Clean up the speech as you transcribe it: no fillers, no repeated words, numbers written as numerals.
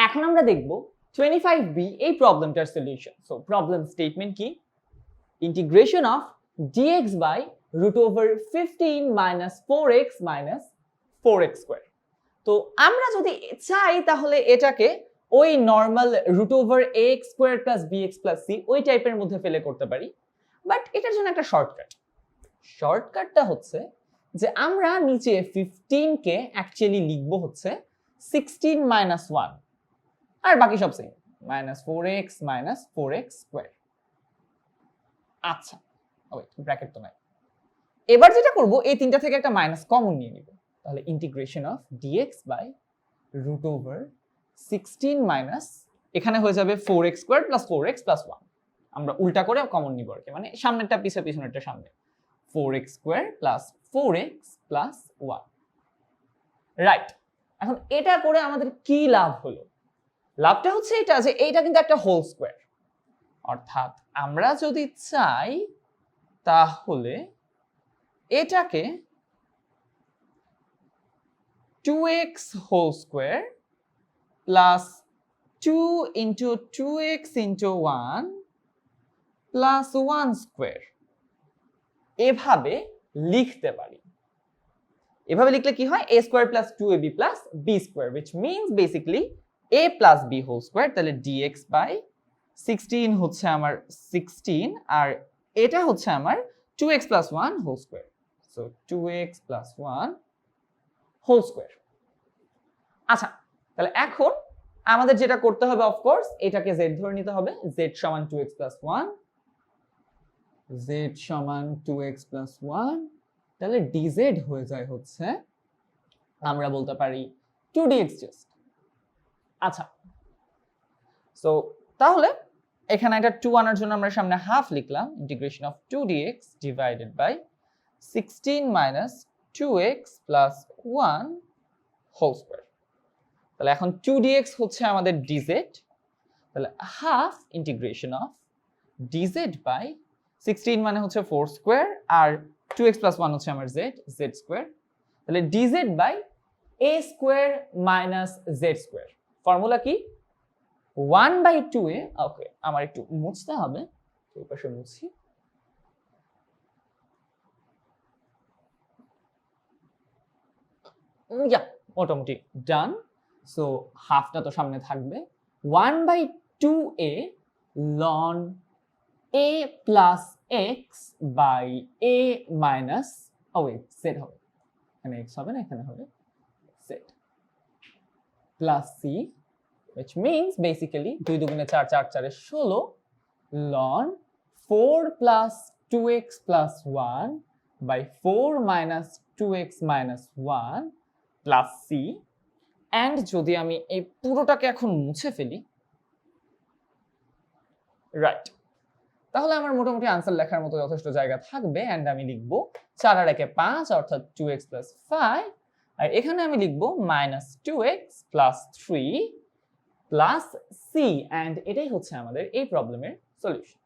এখন আমরা দেখব 25b এই প্রবলেমটার সলিউশন। সো প্রবলেম স্টেটমেন্ট কি? Integration of dx by √15 minus 4x minus 4x square. তো আমরা যদি চাই তাহলে এটাকে ওই normal √ax square plus bx plus c ওই টাইপের মধ্যে ফেলে করতে পারি, বাট এটার জন্য একটা শর্টকাটটা হচ্ছে যে আমরা নিচে 15 কে অ্যাকচুয়ালি লিখবো হচ্ছে 16 মাইনাস 1 আর বাকি সব same minus 4x minus 4x square. আচ্ছা ওয়েট, ব্র্যাকেট তো নাই। এবার যেটা করব এই তিনটা থেকে একটা মাইনাস কমন নিয়ে নিব, তাহলে integration of dx by √16 minus এখানে হয়ে যাবে 4x square plus 4x plus 1। আমরা উল্টা করে কমন নিব আর কি, মানে সামনেরটা পিছনেরটা সামনে। 4x square plus 4x plus 1, right. এখন এটা করে আমাদের কি লাভ হলো? লাভটা হচ্ছে এটা যে এইটা কিন্তু একটা হোল স্কয়ার, অর্থাৎ আমরা যদি চাই তাহলে এটাকে 2x whole square plus 2 into 2x into 1 plus 1 square এভাবে লিখতে পারি। এভাবে লিখলে কি হয়? a square plus 2ab plus b square, which means basically a plus b whole square. তাহলে dx বাই 16 হচ্ছে আমার 16 আর এটা হচ্ছে আমার 2x plus 1 whole square. So 2x plus 1 whole square. আচ্ছা, তাহলে এখন আমাদের যেটা করতে হবে অফকোর্স এটাকে z ধরে নিতে হবে। z সমান 2x প্লাস 1, z সমান 2x প্লাস 1, তাহলে dz হয়ে যায় হচ্ছে আমরা বলতে পারি 2dx জাস্ট। আচ্ছা, সো তাহলে এখানে এটা 2 আনার জন্য আমরা সামনে হাফ লিখলাম, integration of 2dx divided by 16 minus 2x plus 1 whole square. তাহলে এখন 2dx হচ্ছে আমাদের dz, তাহলে half integration of dz by 16 মানে হচ্ছে 4 স্কয়ার আর 2x প্লাস 1 হচ্ছে আমার z স্কয়ার। তাহলে dz by a square minus z square. Formula কি? 1/2a। ওকে, আমার একটু মুছতে হবে, এই পাশে মুছি। মোটামুটি ডান। সো হাফটা তো সামনে থাকবে। 1/2a ln a plus x by a minus z হবে, এখানে x হবে না, এখানে হবে z plus c, which means basically 2 দুগুণে 4 4 4 এ 16 ln 4 plus 2x plus 1 by 4 minus 2x minus 1 plus c, and যদি আমি এই পুরোটাকে এখন মুছে ফেলি, রাইট, তাহলে আমার মোটামুটি আনসার লেখার মতো যথেষ্ট জায়গা থাকবে। এন্ড আমি লিখব 4 আর 1 এ 5 অর্থাৎ 2x plus 5, আর এখানে আমি লিখব minus 2x plus 3 plus c, and এটাই হচ্ছে আমাদের এই প্রবলেমের সলিউশন।